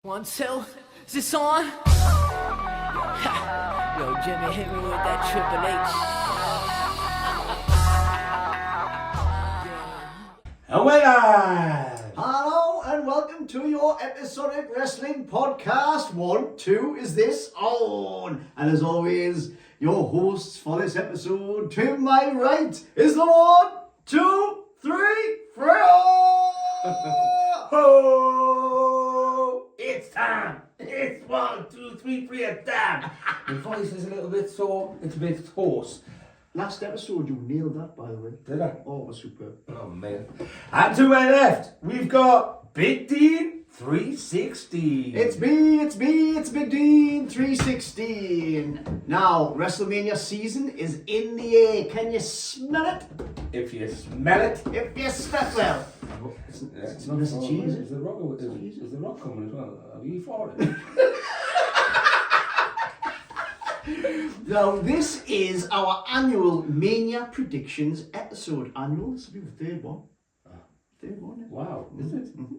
1, 2, is this on? Yo, Jimmy, hit me with that Triple H. And we're live! Hello and welcome to your episodic wrestling podcast. 1, 2 is this on. And as always, your hosts for this episode, to my right is the 1, 2, 3, 4. Oh, it's time! It's 1, 2, 3, 3, it's time! My voice is a little bit sore, it's a bit hoarse. Last episode, you nailed that, by the way. Did I? Oh, it was superb. Oh man. And to my left, we've got Big Dean 316. It's me, it's Big Dean 316. Now, WrestleMania season is in the air. Can you smell it? If you smell it. If you smell well. It's not a cheese. Is the rock coming as well? Are you for it? Now, this is our annual Mania predictions episode. Annual, this will be the third one. Third one, yeah. Wow, is it? Mm-hmm.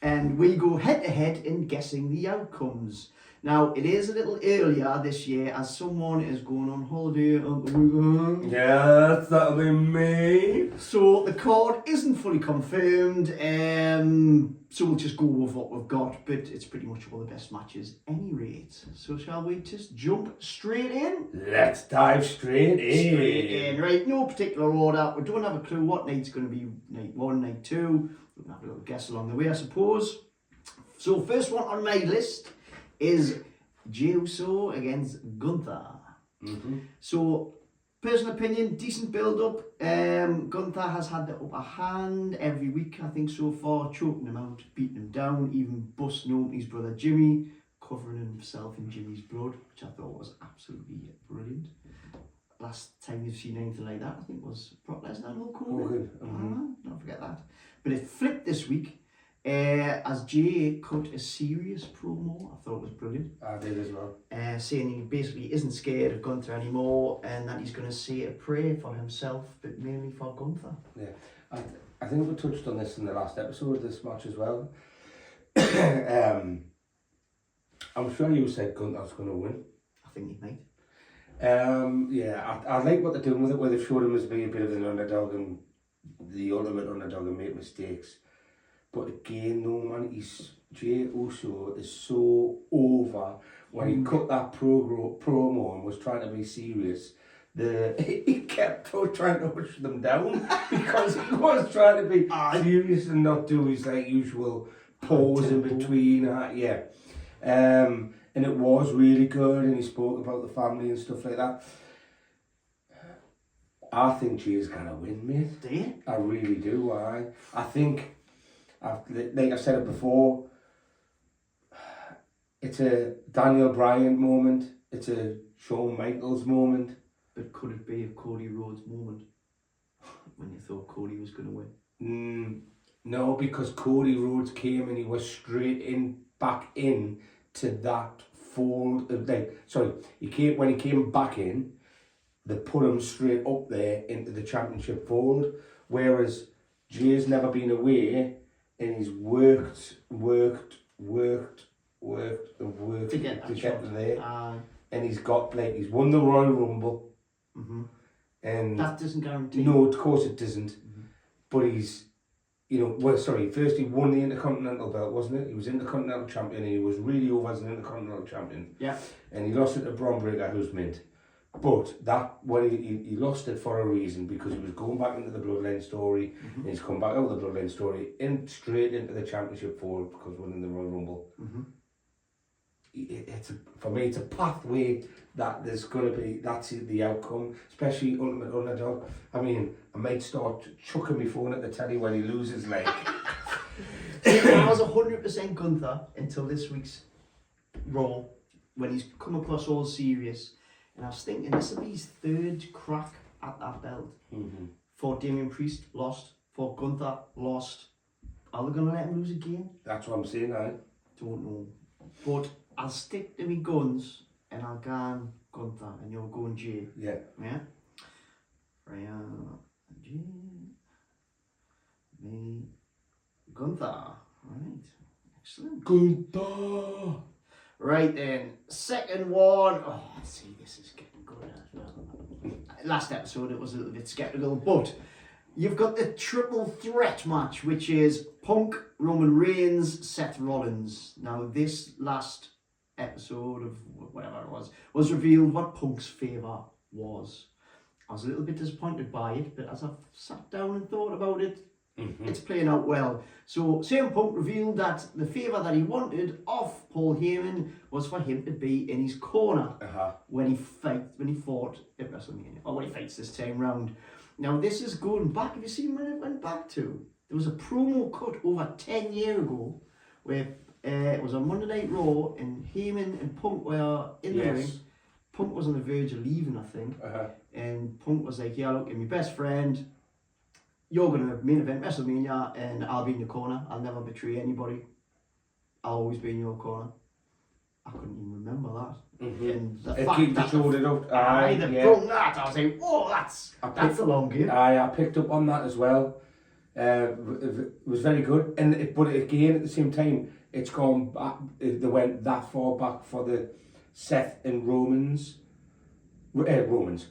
And we go head to head in guessing the outcomes. Now, it is a little earlier this year as someone is going on holiday on the weekend. Yes, that'll be me. So the card isn't fully confirmed, so we'll just go with what we've got, but it's pretty much all the best matches any rate. So shall we just jump straight in? Let's dive straight in. Straight in, right, no particular order. We don't have a clue what night's going to be night 1, night 2. We'll have a little guess along the way, I suppose. So first one on my list is Jey Uso against Gunther. Mm-hmm. So, personal opinion, decent build-up. Gunther has had the upper hand every week, I think, so far, choking him out, beating him down, even busting open his brother Jimmy, covering himself in Jimmy's blood, which I thought was absolutely brilliant. Last time you've seen anything like that, I think, was Brock Lesnar and Hulk Hogan. Don't forget that. But it flipped this week. As Jay cut a serious promo, I thought it was brilliant. I did as well. Saying he basically isn't scared of Gunther anymore and that he's going to say a prayer for himself, but mainly for Gunther. Yeah, I think we touched on this in the last episode of this match as well. I'm sure you said Gunther's going to win. I think he might. Yeah, I like what they're doing with it, where they've showed him as being a bit of an underdog and the ultimate underdog and make mistakes. But again, no man, Jey Uso is so over. When he cut that promo and was trying to be serious, he kept trying to push them down because he was trying to be serious and not do his like usual pause in between. And it was really good, and he spoke about the family and stuff like that. I think Jey's gonna win, mate. Do you? I really do. I think. Like I've said it before, it's a Daniel Bryan moment, it's a Shawn Michaels moment. But could it be a Cody Rhodes moment when you thought Cody was going to win? No, because Cody Rhodes came and he was back in to that fold. He came back in, they put him straight up there into the championship fold, whereas Jay's never been away. And he's worked to get there. And he's got he's won the Royal Rumble. Mm-hmm. And that doesn't guarantee. No, of course it doesn't. Mm-hmm. But he's, first he won the Intercontinental belt, wasn't it? He was Intercontinental Champion and he was really over as an Intercontinental Champion. Yeah. And he lost it to Braun Breaker, who's mint. But he lost it for a reason, because he was going back into the Bloodline story, and he's come back out of the Bloodline story straight into the championship fold because winning the Royal Rumble. Mm-hmm. For me, it's a pathway that there's going to be, that's the outcome, especially ultimate underdog. I mean, I might start chucking my phone at the telly when he loses, like. I was 100% Gunther until this week's Raw, when he's come across all serious. And I was thinking, this will be his third crack at that belt. Mm-hmm. For Damian Priest, lost. For Gunther, lost. Are they going to let him lose again? That's what I'm saying, Don't know. But I'll stick to my guns and I'll go Gunther and you'll go Jey. Yeah. Yeah? Right, Jey. Me. Gunther. Right. Excellent. Gunther. Right then, second one. Oh, see, this is getting good as well. Last episode it was a little bit sceptical, but you've got the triple threat match, which is Punk, Roman Reigns, Seth Rollins. Now, this last episode of whatever it was revealed what Punk's favour was. I was a little bit disappointed by it, but as I've sat down and thought about it, it's playing out well. So CM Punk revealed that the favour that he wanted of Paul Heyman was for him to be in his corner when he fought at WrestleMania, or when he fights this time round. Now this is going back. Have you seen when it went back to? There was a promo cut over 10 years ago where it was on Monday Night Raw and Heyman and Punk were in the ring. Punk was on the verge of leaving, I think, and Punk was like, "Yeah, look, you're my best friend. You're going to main event WrestleMania and I'll be in your corner. I'll never betray anybody. I'll always be in your corner." I couldn't even remember that. And the fact that showed it up. they brought that, I was like, "Whoa, that's a long game." I picked up on that as well. It was very good, but again at the same time, it's gone back. They went that far back for the Seth and Roman, where Roman's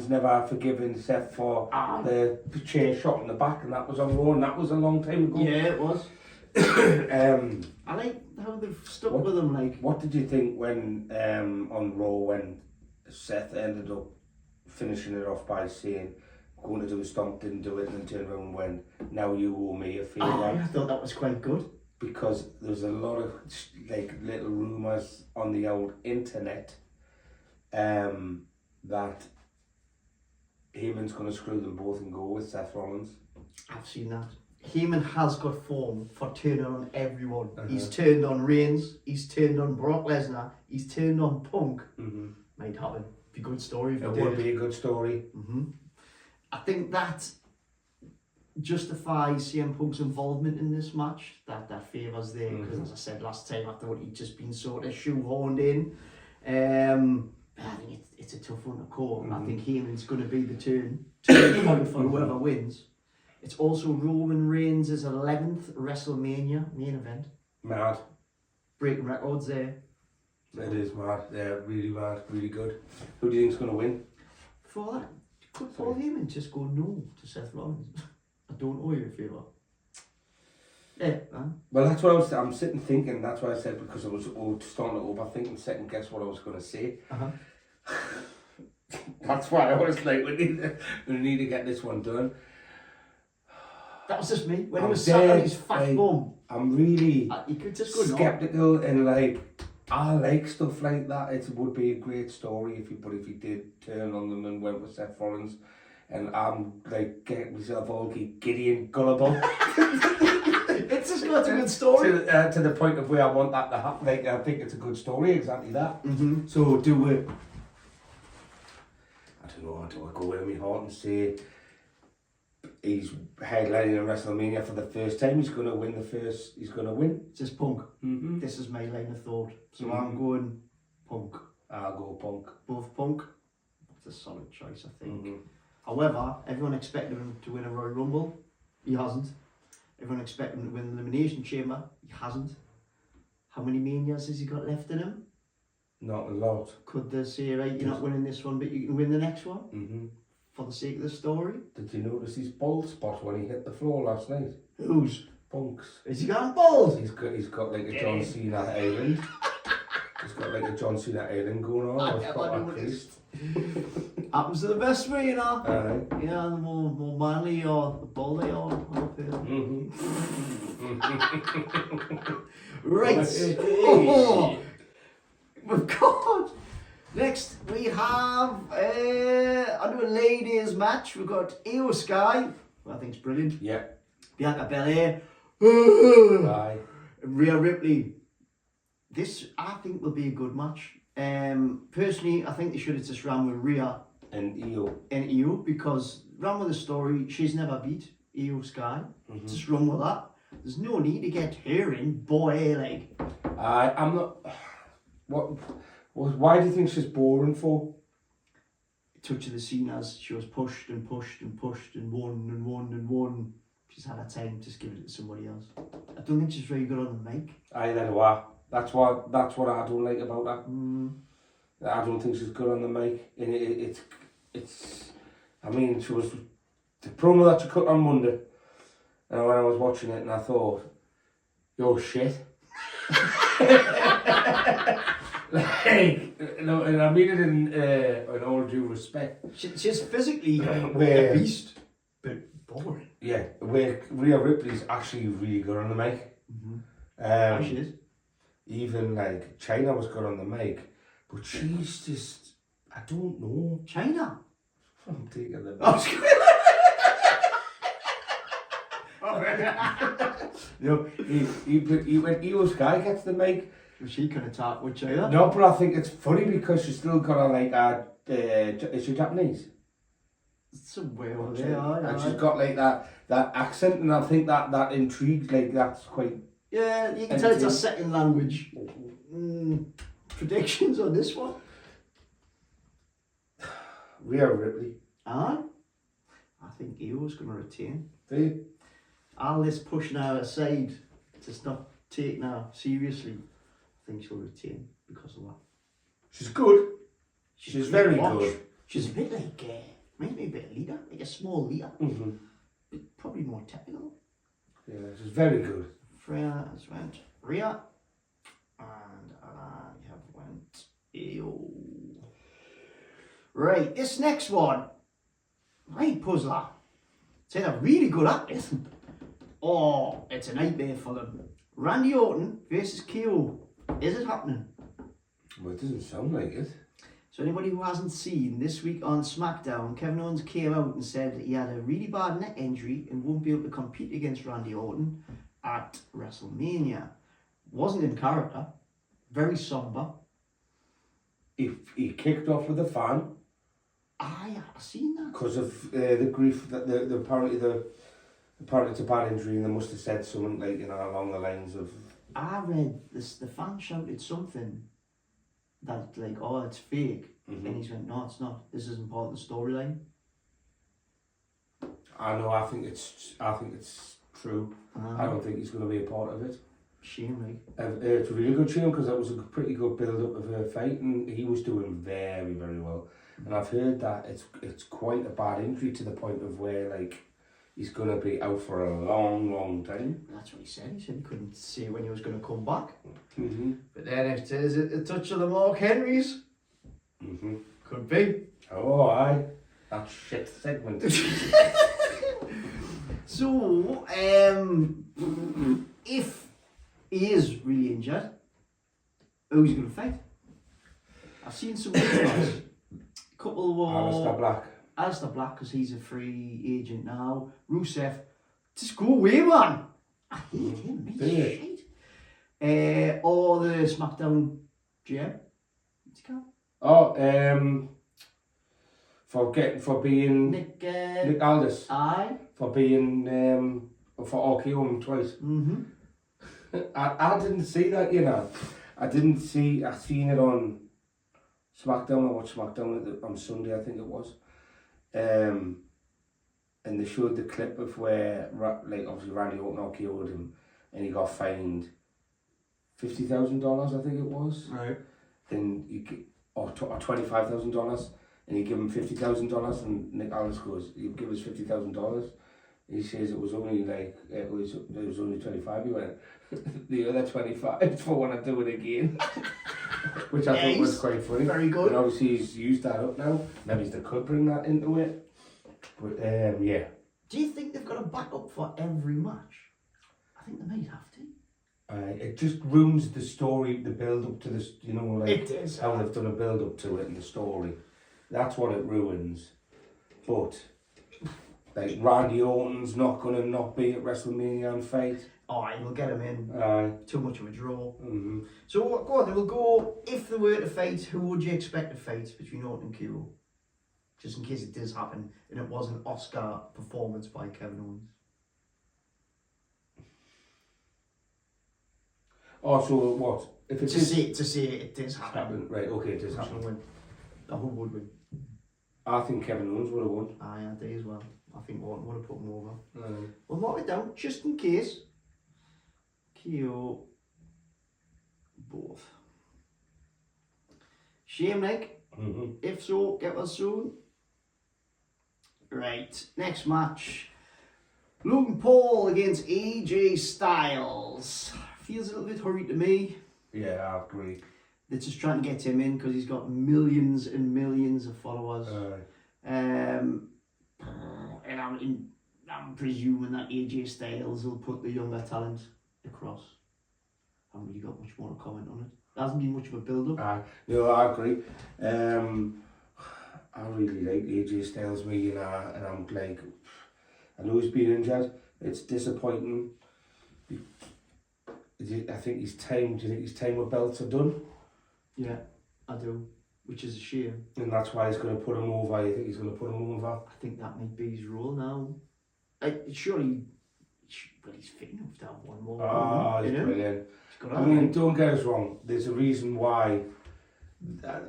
never forgiven Seth for the chair shot in the back, and that was on Raw, and that was a long time ago. Yeah, it was. I like how they've stuck with him. Like, what did you think when on Raw when Seth ended up finishing it off by saying, "Going to do a stomp, didn't do it," and then turned around and went, "Now you owe me a favour." I thought that was quite good. Because there's a lot of little rumours on the old internet that Heyman's going to screw them both and go with Seth Rollins. I've seen that. Heyman has got form for turning on everyone. He's turned on Reigns, he's turned on Brock Lesnar, he's turned on Punk. Might happen. Be a good story if it would be a good story. I think that justifies CM Punk's involvement in this match, that favours there, because as I said last time, I thought he'd just been sort of shoehorned in. I think it's a tough one to call. I think Heyman's going to be the turn point for whoever wins. It's also Roman Reigns' 11th WrestleMania main event. Mad. Breaking records there. It is mad. Yeah, really mad, really good. Who do you think's going to win? Before that, could Paul Heyman just go no to Seth Rollins? I don't owe you a favour. Yeah, well, that's what I'm sitting thinking. That's why I said, because I was starting to overthink and second guess what I was going to say. That's why I was like, we need to get this one done. That was just me. When he was sat on his fat bum. I'm really you could just go sceptical and I like stuff like that. It would be a great story if he did turn on them and went with Seth Rollins. And I'm getting myself all giddy and gullible. It's just got a good story. To the point of where I want that to happen. I think it's a good story, exactly that. So do it. I don't know, do I go with my heart and say he's headlining in WrestleMania for the first time, he's going to win. It's just Punk. This is my line of thought. So I'm going Punk. I'll go Punk. Both Punk. That's a solid choice, I think. However, everyone expected him to win a Royal Rumble. He hasn't. Everyone expected him to win the Elimination Chamber. He hasn't. How many Manias has he got left in him? Not a lot. Could they say, right, you're not winning this one, but you can win the next one? For the sake of the story? Did you notice his bald spot when he hit the floor last night? Whose? Punk's. Is he gone bald? He's got like a John Cena island. He's got like a John Cena island going on. I never noticed. Happens to the best way, you know. Yeah, the more manly or the bald they are. Right. We've got. Next we have under a ladies match. We've got Io Sky, who I think is brilliant. Yeah. Bianca Belair. Aye. Rhea Ripley. This I think will be a good match. Personally, I think they should have just ran with Rhea and Io because ran with the story. She's never beat Io Sky. Just run with that. There's no need to get her in boy I'm not. Why do you think she's boring for? Touch of the scene as she was pushed and pushed and pushed and won and won and won. she's had her time, just give it to somebody else. I don't think she's very good on the mic. Either way. That's what I don't like about her. Mm. I don't think she's good on the mic. And it's I mean, she was the promo that she cut on Monday, and when I was watching it, and I thought, "You're shit." Like, no, and I mean it in all due respect. She's physically Where- a beast, but boring. Yeah, where Rhea Ripley's actually really good on the mic. Mm-hmm. She is. Even like China was good on the mic, but she's just, I don't know. China. I'm taking the Oh, You know, when Io Sky gets the mic. she couldn't talk with China. No, but I think it's funny because she's still got a like is she Japanese? Somewhere over there, And she's got like that accent, and I think that intrigues, like that's quite. Yeah, you can tell it's a second language. Predictions on this one? Rhea Ripley. Aye. I think Io's going to retain. Do you? All this pushing her aside to not take her seriously, I think she'll retain because of that. She's good. She's a very bit watch. good. She's a bit like, maybe a bit leader, like a small leader, Mm-hmm. but probably more technical. Yeah, she's very good. Freya has went Rhea, and I have went Io. Right, this next one, right puzzler. It's either really good at it, or it's a nightmare for them. Randy Orton versus KO. Is it happening? Well, it doesn't sound like it. So anybody who hasn't seen, this week on SmackDown, Kevin Owens came out and said he had a really bad neck injury and won't be able to compete against Randy Orton at WrestleMania. Wasn't in character, very somber. He kicked off with a fan I've seen that. because of the grief that the apparently it's a bad injury, and they must have said something like, you know, along the lines of. I read this. The fan shouted something that like, "Oh, it's fake," and he's went, "No, it's not. This isn't part of the storyline." I know. I think it's true. I don't think he's going to be a part of it. Shame, like. It's a really good shame because that was a pretty good build up of her fight, and he was doing very, very well. And I've heard that it's quite a bad injury to the point of where like he's going to be out for a long, long time. That's what he said. He said he couldn't say when he was going to come back. Mm-hmm. But then it says a touch of the Mark Henrys. Mm-hmm. Could be. Oh, aye. That shit segment. So, if he is really injured, who's he going to fight? I've seen some rumors. A couple were Alistair Black. Alistair Black, because he's a free agent now. Rusev, just go away, man. I hate him. He's shite. Or the SmackDown GM. What's he called? Oh, for being Nick Aldis. Aye. For being for RKO him twice. Mm-hmm. I didn't see that, you know. I seen it on SmackDown. I watched SmackDown on Sunday, I think it was. And they showed the clip of where, like, obviously Randy Orton RKO'd him, and he got fined $50,000, I think it was. Right. And or $25,000, and he give him $50,000, and Nick Aldis goes, "You give us $50,000." He says it was only like it was only 25. He went, the other 25 for when I do it again, which I thought was quite funny. Very good. And obviously he's used that up now. Maybe they could bring that into it, but yeah. Do you think they've got a backup for every match? I think they might have to. It just ruins the story, the build up to this. You know, like It is. how they've done a build up to it in the story. That's what it ruins. But like Randy Orton's not gonna not be at WrestleMania and fight. Oh, we'll get him in. Too much of a draw. Mm-hmm. So go on, then we'll go. If they were to fight, who would you expect to fight between Orton and KO? Just in case it does happen and it was an Oscar performance by Kevin Owens. Oh, so what? If it To say it does happen. right? Okay, it does happen. Win. Who would win? I think Kevin Owens would have won. I do as well. I think Orton would have put him over. Mm. We'll mark it down just in case. KO both. Shame like. Mm-hmm. If so, get well soon. Right, next match. Logan Paul against AJ Styles. Feels a little bit hurried to me. Yeah, I agree. They're just trying to get him in because he's got millions and millions of followers. And I'm presuming that AJ Styles will put the younger talent across. I haven't really got much more to comment on it. There hasn't been much of a build-up. No, I agree. I really like AJ Styles, and I'm like, I know he's been injured. It's disappointing. I think his time. Do you think his time with belts are done? Yeah, I do, which is a shame. And that's why he's going to put him over. You think he's going to put him over? I think that might be his role now. Surely, but he's fit enough to have one more. Oh, he's brilliant. He's I mean, don't get us wrong. There's a reason why.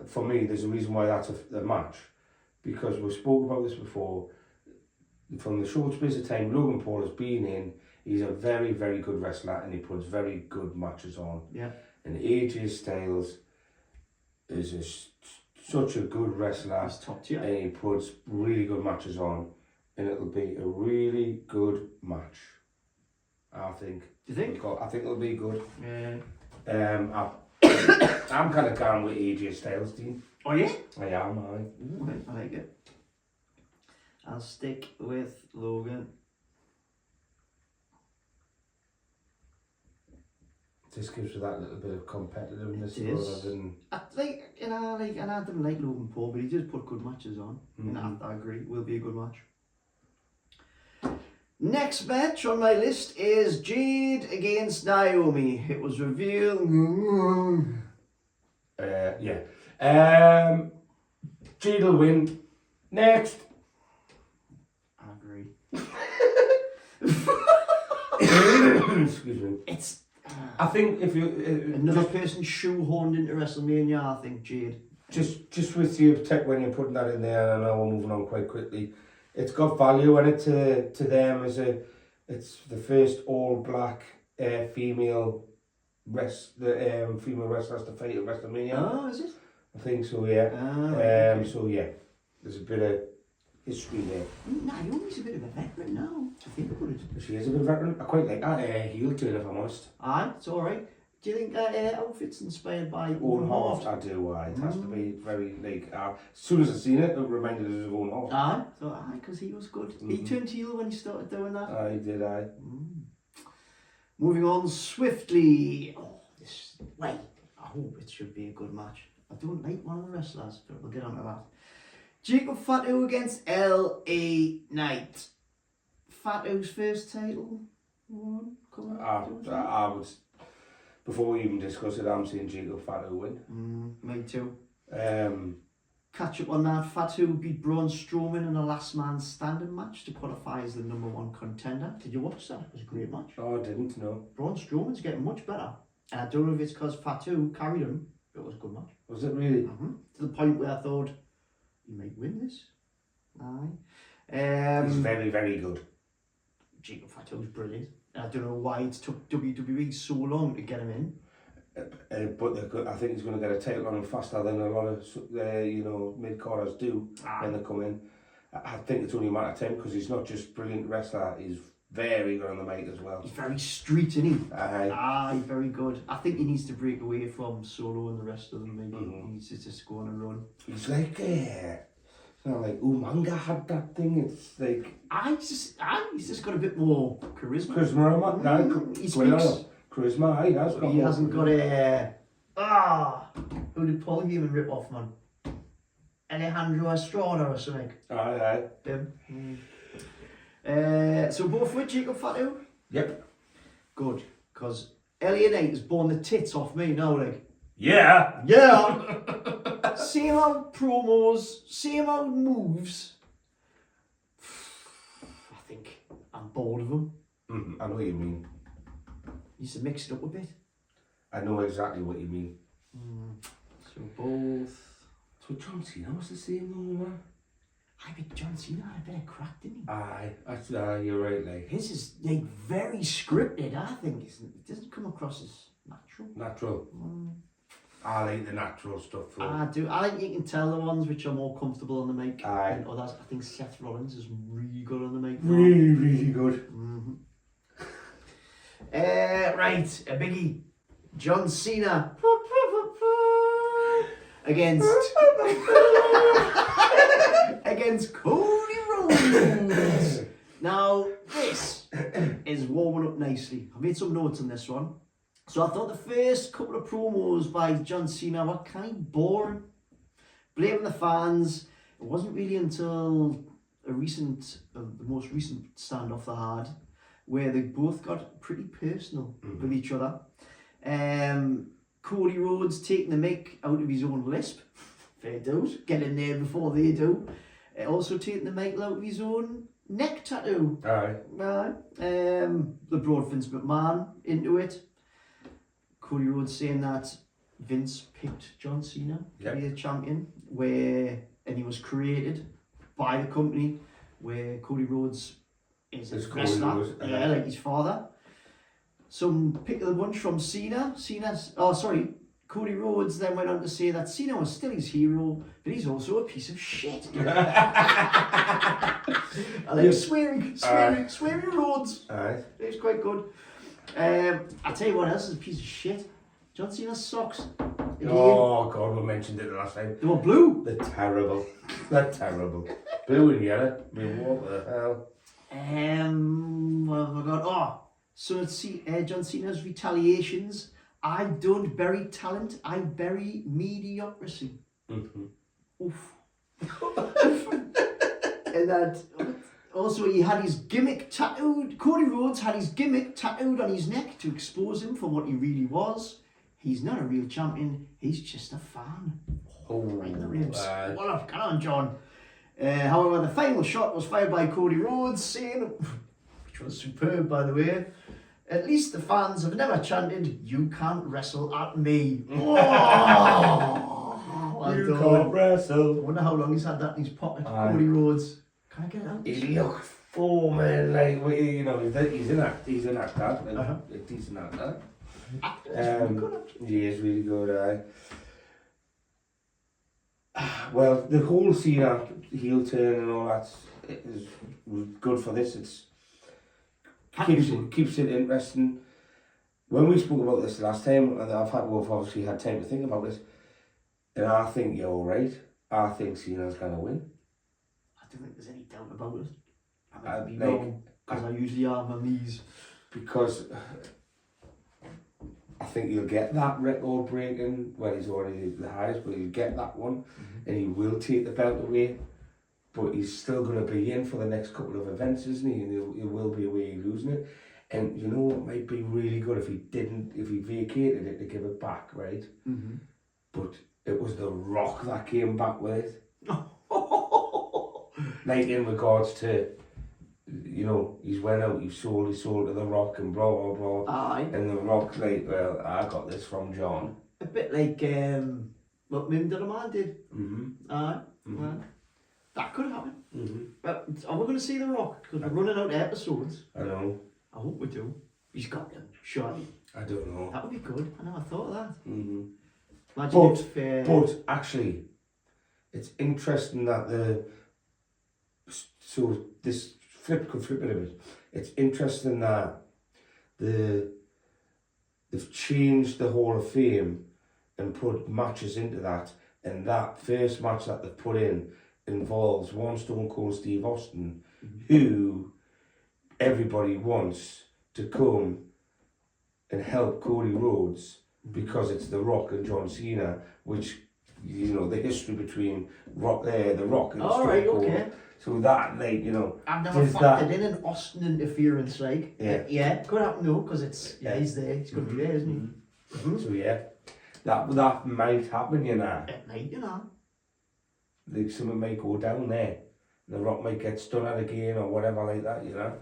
For me, there's a reason why that's a match, because we've spoke about this before. From the short space of time Logan Paul has been in, he's a very, very good wrestler, and he puts very good matches on. Yeah. And AJ Styles is such a good wrestler. He's top tier. And he puts really good matches on, and it'll be a really good match, I think. Do you think? I think it'll be good. Yeah. I'm kind of going with AJ Styles, team. Oh yeah? I am, Ooh, right, I like it. I'll stick with Logan. This gives you that little bit of competitiveness It is. rather than... And I don't like Logan Paul, but he does put good matches on. And I agree, will be a good match. Next match on my list is Jade against Naomi. It was revealed. Jade will win. Next. I agree. Excuse me. It's. I think if you... Another person shoehorned into WrestleMania, I think Jade. Just with you, when you're putting that in there, and I know we're moving on quite quickly, it's got value in it to them as it's the first all-black female female wrestlers to fight at WrestleMania. Oh, is it? I think so, yeah. Okay. So yeah, there's a bit of history there. Naomi's a bit of a veteran now, to think about it. She is a bit of a veteran. I quite like that heel turn, if I'm honest. Aye, it's alright. Do you think that outfit's inspired by Owen Hart? I do, it has to be very, as soon as I seen it, it reminded us of Owen Hart. Aye, so because he was good. He turned heel when he started doing that. Aye, did I. Moving on swiftly. Oh, this way. I hope it should be a good match. I don't like one of the wrestlers, but we'll get on to that. Jacob Fatu against L.A. Knight. Fatu's first title. I would, before we even discuss it, I'm saying Jacob Fatu win. Me too. Catch up on that. Fatu beat Braun Strowman in a last man standing match to qualify as the #1 contender. Did you watch that? It was a great match. Oh, I didn't know. Braun Strowman's getting much better. And I don't know if it's because Fatu carried him, but it was a good match. Was it really? To the point where I thought, he might win this. Aye. He's very, very good. Jacob Fatu's brilliant. I don't know why it's took WWE so long to get him in. But I think he's going to get a title on him faster than a lot of mid-carders do when they come in. I think it's only a matter of time because he's not just brilliant wrestler, he's very good on the mic as well. He's very street, isn't he? Aye. Very good. I think he needs to break away from Solo and the rest of them. Maybe he needs to just go on a run. He's like, it's not like Umanga had that thing. It's like he's just got a bit more charisma. He speaks. Charisma, he has got. He hasn't got a. Who did Paul Heyman rip off, man? Alejandro Estrada or something. Aye. Him. So both with Jacob Fatu? Yep. Good, because LA Knight has borne the tits off me now, like. Yeah. Same old promos, same old moves. I think I'm bored of them. I know what you mean. Needs to mix it up a bit. I know exactly what you mean. So both. So John Cena was the same though, man. I bet John Cena had a bit of crack, didn't he? Aye, that's, you're right, like. His is like very scripted, I think. It doesn't come across as natural. Natural. I like the natural stuff. Though. I do. I think you can tell the ones which are more comfortable on the mic. Aye. And others, I think Seth Rollins is really good on the mic. Really, really good. Right, a biggie. John Cena against against Cody Rhodes. Now this is warming up nicely. I made some notes on this one. So I thought the first couple of promos by John Cena were kind of boring, blaming the fans. It wasn't really until the most recent standoff they had, where they both got pretty personal with each other. Cody Rhodes taking the mic out of his own lisp, fair dues, get in there before they do. Also taking the mic out of his own neck tattoo. Aye. They brought Vince McMahon into it. Cody Rhodes saying that Vince picked John Cena to be the champion, and he was created by the company, where Cody Rhodes is a wrestler, like his father. Some pick of the bunch from Cena. Cody Rhodes then went on to say that Cena was still his hero, but he's also a piece of shit. I like swearing Rhodes. Aye. It's quite good. I tell you what else is a piece of shit. John Cena's socks. Oh God, we mentioned it the last time. They were blue. They're terrible. They're terrible. Blue and yellow. I mean, what the hell? What have I got? Oh, so let's see. John Cena's retaliations. I don't bury talent. I bury mediocrity. Oof. And that. Also, he had his gimmick tattooed. Cody Rhodes had his gimmick tattooed on his neck to expose him for what he really was. He's not a real champion. He's just a fan. Oh, right in the ribs. What up? Come on, John. However, the final shot was fired by Cody Rhodes, saying, which was superb, by the way, "At least the fans have never chanted, 'You can't wrestle at me.'" Oh, You can't wrestle. I wonder how long he's had that in his pocket. Cody Rhodes. Can I get it out? He looks foreman, like, you know, he's an actor, like, a decent actor. He is really good, Well, the whole Cena heel turn and all that was good for this. It's keeps it interesting. When we spoke about this last time, and we've obviously had time to think about it, and I think you're right. I think Cena's gonna win. I don't think there's any doubt about it. I'd be wrong, because I usually are on my knees. Because I think you'll get that record breaking, well, he's already the highest, but he'll get that one, and he will take the belt away, but he's still going to be in for the next couple of events, isn't he? And he will be away losing it. And you know what might be really good if he vacated it to give it back, right? But it was The Rock that came back with it. Like in regards to, you know, he's went out, he sold to The Rock and blah blah blah. Aye. And The Rock's like, well, I got this from John. A bit like what Man did. Aye. Well, that could happen. But are we going to see The Rock? Because we're running out of episodes. I know. I hope we do. He's got them, surely. I don't know. That would be good. I never thought of that. Imagine but actually, it's interesting that this could flip it a bit. It's interesting that they've changed the Hall of Fame and put matches into that, and that first match that they've put in involves one Stone Cold Steve Austin, who everybody wants to come and help Cody Rhodes because it's The Rock and John Cena, which, you know, the history between The Rock and Stone Cold. Okay. So that, like, you know, I've never factored in an Austin interference, like. Yeah, could happen though, because it's he's there. He's going to be there, isn't he? So yeah, that might happen, you know. It might, you know. Like something might go down there. The Rock might get stunned at again or whatever like that, you know.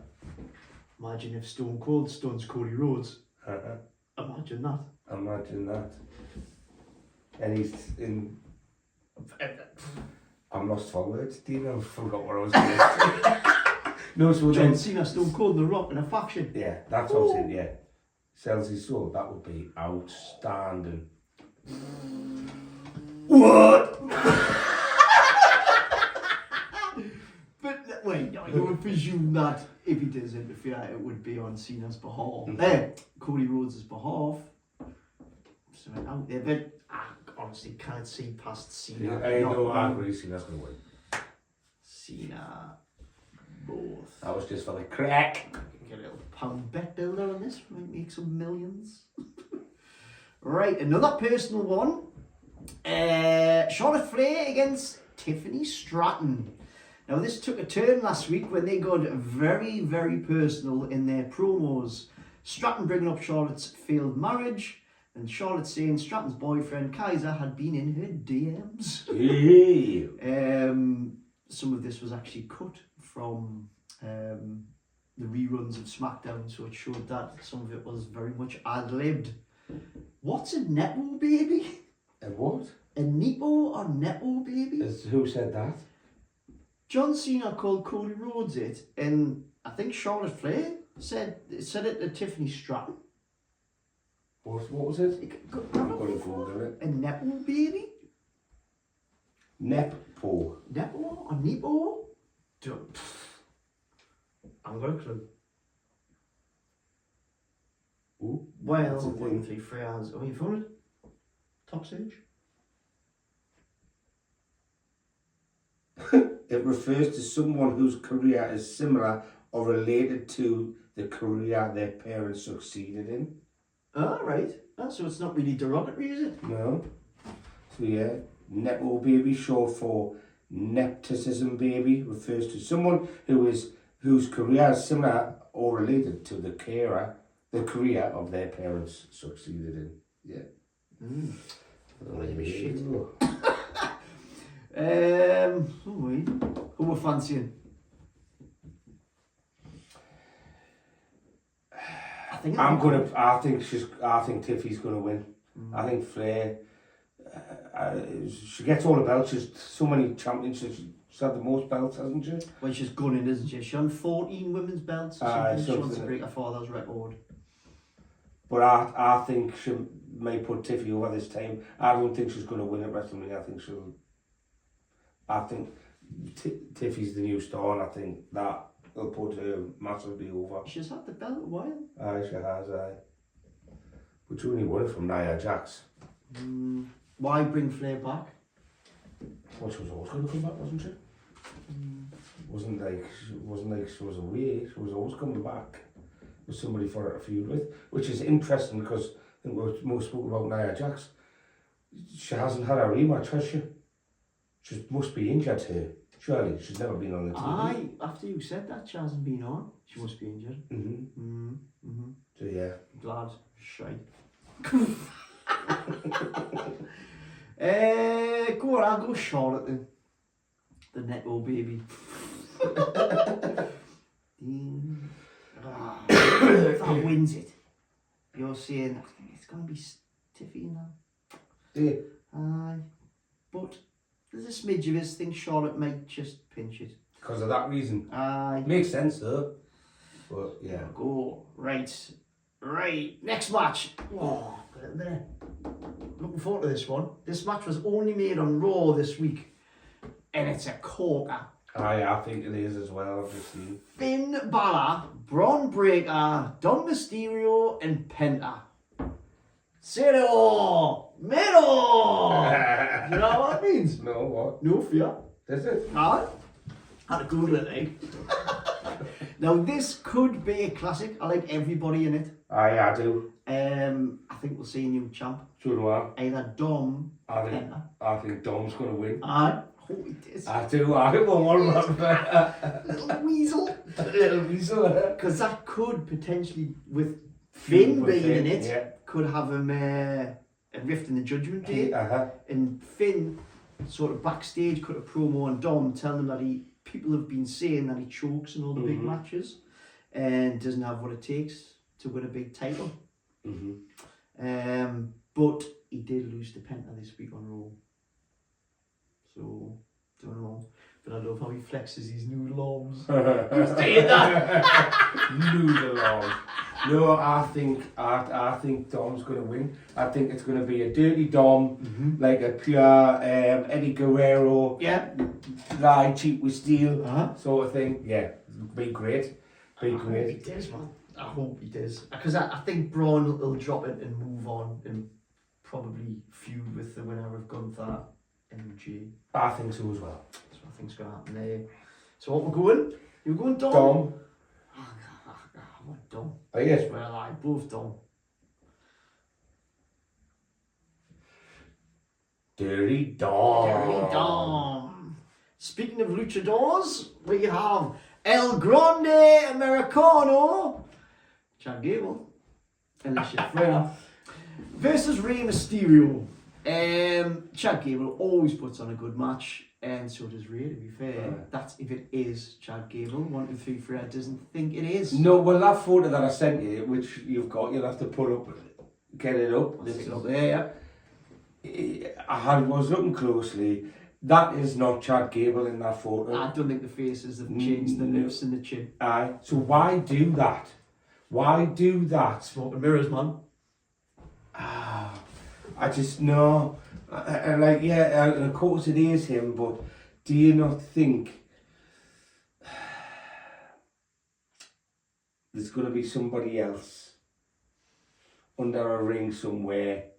Imagine if Stone Cold stuns Cody Rhodes. Imagine that. Imagine that. And he's in. I'm lost for words, Dean. I forgot what I was going to say. No, so John then, Cena, Stone Cold, and The Rock in a faction. yeah, that's what I'm saying, yeah. Sells his soul, that would be outstanding. What? But wait, no, you would presume that if he does interfere, it would be on Cena's behalf. Cody Rhodes' behalf. Something out there, but I honestly can't see past Cena. I know, I agree, Cena's going to win. Cena, both. That was just for the crack. Get a little pound bet builder on this, might make some millions. Right, another personal one. Charlotte Flair against Tiffany Stratton. Now this took a turn last week when they got very, very personal in their promos. Stratton bringing up Charlotte's failed marriage, and Charlotte saying Stratton's boyfriend Kaiser had been in her DMs. Yeah. Some of this was actually cut from the reruns of SmackDown, so it showed that some of it was very much ad-libbed. What's a Nepo baby? A what? A Nepo or Nepo baby? Who said that? John Cena called Cody Rhodes it, and I think Charlotte Flair said it to Tiffany Stratton. What was it? I've got to Google it. A Nepo baby? Nepo. Nepo or Nepo? I'm going to clue. Ooh, Well, that's a 1, thing. 3, 3 hours. Oh, you found it? Top search? It refers to someone whose career is similar or related to the career their parents succeeded in. Oh, right. Oh, so it's not really derogatory, is it? No. So yeah, Nepo baby, short for nepotism baby, refers to someone whose career is similar or related to the career of their parents succeeded in. Yeah. Bloody shit. Oh. Who we're fancying? I think Tiffy's gonna win. I think Flair. She gets all the belts. She's so many championships. She's had the most belts, hasn't she? Well, she's gunning, isn't she? She's on 14 women's belts or something. She wants to break her father's record. But I think she may put Tiffy over this time. I don't think she's going to win at WrestleMania. I think Tiffy's the new star, and I think that will put her massively over. She's had the belt a while. Aye, she has, aye. But she only won it from Nia Jax. Why bring Flair back? Well, she was always going to come back, wasn't she? Wasn't like she was away. She was always coming back with somebody for her to feud with, which is interesting because I think we most spoke about Nia Jax. She hasn't had a rematch, has she? She must be injured here. Surely, she's never been on the TV. Aye, after you said that, she hasn't been on. She must be injured. So yeah. Glad. Shite. Go on, I'll go Charlotte then. The Nepo baby. If that wins it, you're saying it's going to be Tiffy now. Yeah. Aye. But there's a smidge of this thing Charlotte might just pinch it. Because of that reason. Aye. Makes sense though. But yeah. Go. Right. Next match. Oh, put it there. Looking forward to this one. This match was only made on Raw this week. And it's a corker. Aye, I think it is as well, obviously. Finn Balor, Braun Breaker, Don Mysterio, and Penta. Zero! Middle! You know what that means? No, what? No fear. Is it? Aye. Had to Google it, eh? Now, this could be a classic. I like everybody in it. Aye, I do. I think we'll see a new champ. So do I. Either Dom or Penta. I think Dom's going to win. Aye. Oh, it is. I do. I will one Little weasel. little weasel. Because that could potentially, with Finn being in it, yeah. could have him a rift in the Judgment Day. And Finn, sort of backstage, cut a promo on Dom, telling him that people have been saying that he chokes in all the big matches and doesn't have what it takes to win a big title. But he did lose to Penta this week on Raw. So Don't know. But I love how he flexes his noodle arms. Who's doing that? Noodle arms. No, I think Dom's going to win. I think it's going to be a dirty Dom, like a pure Eddie Guerrero, lie cheap with steel sort of thing. Yeah, be great. Be great. I hope he does, man. I hope he does. Because I think Braun will drop it and move on and probably feud with the winner of Gunther and Jay. I think so as well. That's what I think's going to happen there. So what we're going? You're going Dom? Dom. I want Dom. Oh, yes. Well, I both Dom. Dirty Dom. Dirty Dom. Speaking of luchadors, we have El Grande Americano, Chad Gable, and Alicia Freya, versus Rey Mysterio. Chad Gable always puts on a good match, and so does Rey, to be fair. That's if it is Chad Gable. 1, 2, 3, Freya doesn't think it is. No, well, that photo that I sent you, which you've got, you'll have to put up, get it up. This is up there, I was looking closely. That is not Chad Gable in that photo. I don't think the faces have changed the lips and the chin. Aye. So why do that? Why do that? Smoke and mirrors, man. I just know. And like, yeah, and of course it is him, but do you not think there's going to be somebody else under a ring somewhere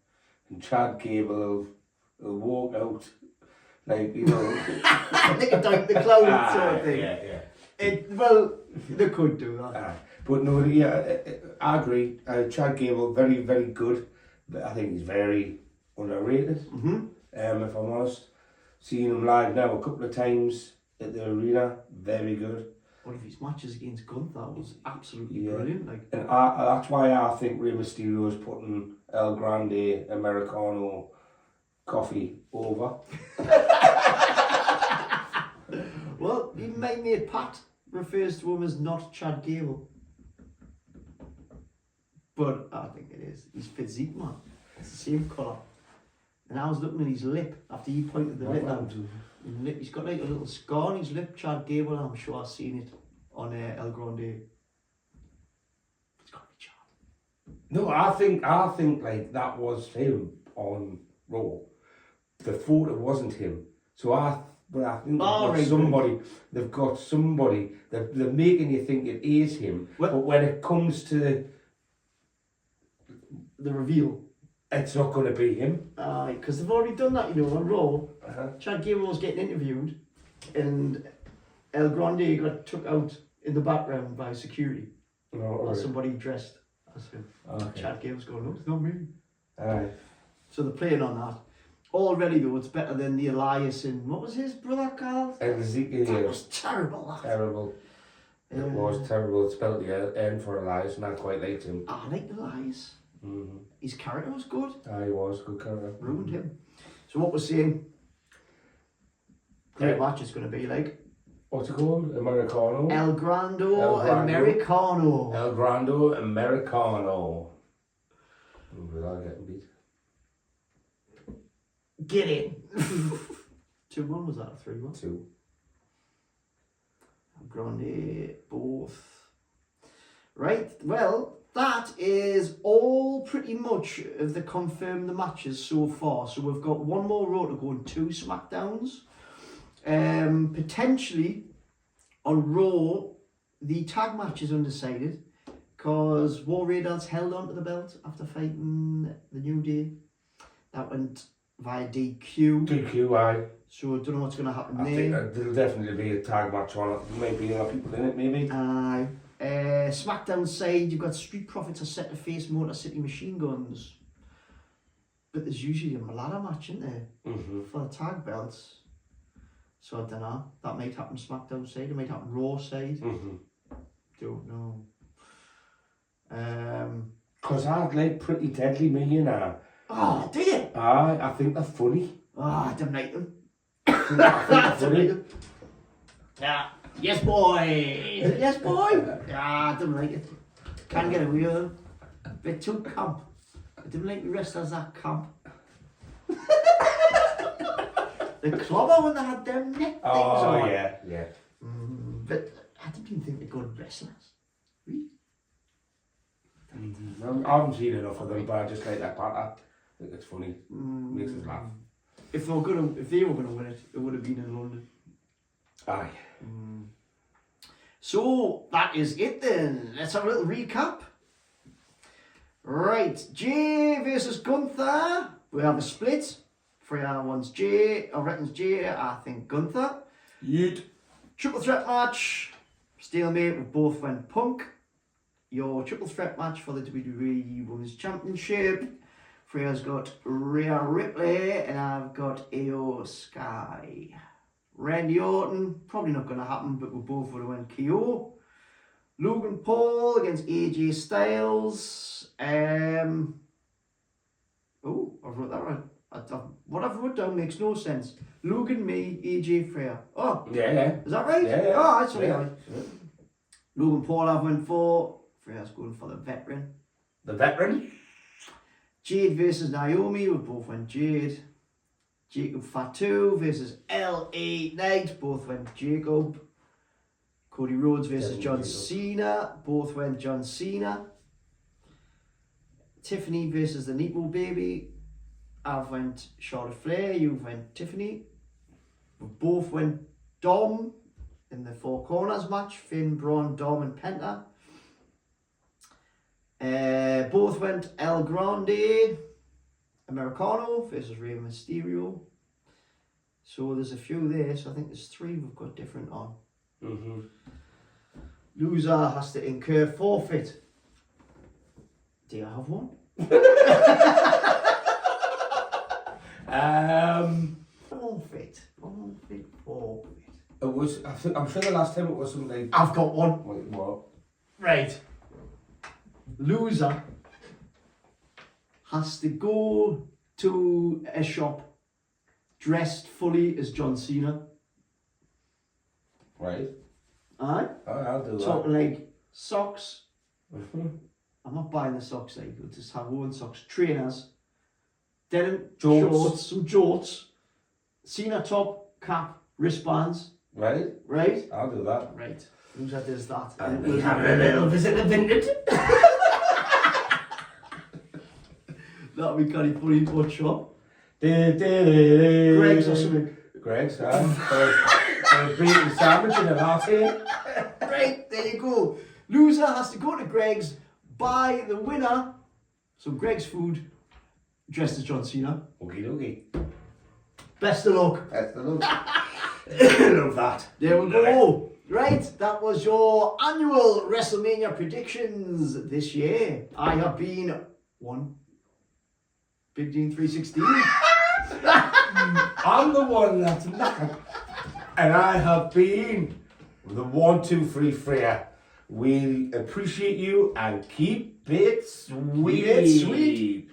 and Chad Gable will walk out like, you know. Like a Dunk the Clown sort of thing. Yeah. Well, they could do that. But no, yeah, I agree. Chad Gable, very, very good. But I think he's very underrated. If I'm honest. Seeing him live now a couple of times at the arena, very good. One of his matches against Gunther was absolutely brilliant. Like, and that's why I think Rey Mysterio is putting El Grande Americano coffee over. well, even my mate Pat refers to him as not Chad Gable. But I think it is. His physique, man. It's the same colour. And I was looking at his lip after he pointed the lip out. He's got like a little scar on his lip, Chad Gable, and I'm sure I've seen it on El Grande. It's got to be Chad. No, I think like that was him on Raw. The photo wasn't him. So I think they've got somebody, they're making you think it is him. But when it comes to the reveal, it's not going to be him. Because they've already done that, you know, on Raw. Chad Gable was getting interviewed, and El Grande got took out in the background by security. Or somebody dressed as him. Chad Gable's going, no, it's not me. So they're playing on that. Already though, it's better than the Elias and what was his brother called? Ezekiel. That was terrible. Terrible. It was terrible. It spelled the N for Elias, and I quite liked him. I liked Elias. His character was good. He was good character. Ruined him. So what we're saying, great match it's going to be like. What's it called? Americano? El Grando Americano. El Grando Americano. Without getting beat. Get in. 2-1 was that? 3-1? 2. Grande both. Right, well, that is all pretty much of the confirmed the matches so far. So we've got one more row to go and 2 SmackDowns. Potentially on Raw, the tag match is undecided because War Raiders held on to the belt after fighting the New Day. That went via DQ. DQ, aye. So I don't know what's going to happen I there. think there'll definitely be a tag match on it. Maybe other people in it, maybe. Aye. SmackDown side, you've got Street Profits are set to face Motor City Machine Guns. But there's usually a ladder match, isn't there? For the tag belts. So I don't know. That might happen SmackDown side. It might happen Raw side. Don't know. Because I'd like Pretty Deadly Me, you know. Oh, do you? Aye, I think they're funny. I don't like them. I think they're funny. Yeah. Yes, boy. Yes, boy. I don't like it. Can't get away with them. A bit too camp. I don't like the wrestlers that camp. The clobber when they had them neck things Oh, on. yeah. But I didn't even think they're good wrestlers. Really? I haven't seen enough of them, but I just like that part. I think it's funny. Makes us laugh. If they were gonna win it, it would have been in London. Aye. So that is it then. Let's have a little recap. Right, Jay versus Gunther. We have a split. Freya wants Jay. I reckons Jay. I think Gunther. Yeet. Triple threat match. Stalemate. We both went Punk. Your triple threat match for the WWE Women's Championship. Freya's got Rhea Ripley and I've got Io Sky. Randy Orton, probably not going to happen, but we both would have went KO. Logan Paul against AJ Styles. Oh, I've wrote that right. What I've wrote down makes no sense. Logan, me, AJ, Freya. Oh, Yeah. is that right? Yeah. Oh, that's right. Yeah. Logan Paul I've went for. Freya's going for the veteran. The veteran. Jade versus Naomi, we both went Jade. Jacob Fatu versus LA Knight, both went Jacob. Cody Rhodes versus John Cena, both went John Cena. Tiffany versus the Nepo Baby, I've went Charlotte Flair, you've went Tiffany. We both went Dom in the Four Corners match, Finn, Braun, Dom and Penta. Both went El Grande Americano versus Rey Mysterio. So there's a few there, so I think there's 3 we've got different on. Loser has to incur forfeit. Do you have one? Forfeit. It was. I'm sure the last time it was something like. I've got one. Wait, what? Right. Loser has to go to a shop dressed fully as John Cena. Right. Aye? I'll do that. Talking like socks. I'm not buying the socks, like, we'll just have one socks. Trainers. Denim shorts, some jorts. Cena top, cap, wristbands. Right. Right? I'll do that. Right. Loser does that. And we'll we have have a little visit of Vintage. that'll be kind of funny to watch shop. Greg's Greg's or something. Greg's, a beaten sandwich in a latte. Right, there you go. Loser has to go to Greg's, buy the winner some Greg's food dressed as John Cena. Okie dokie. Best of luck. That's the look. Love that. There we go. Right, that was your annual WrestleMania predictions this year. I have been one Big Dean 316. I'm the one that's knackered. And I have been the 1, 2, 3 Freya. We appreciate you and keep it sweet. Keep it sweet.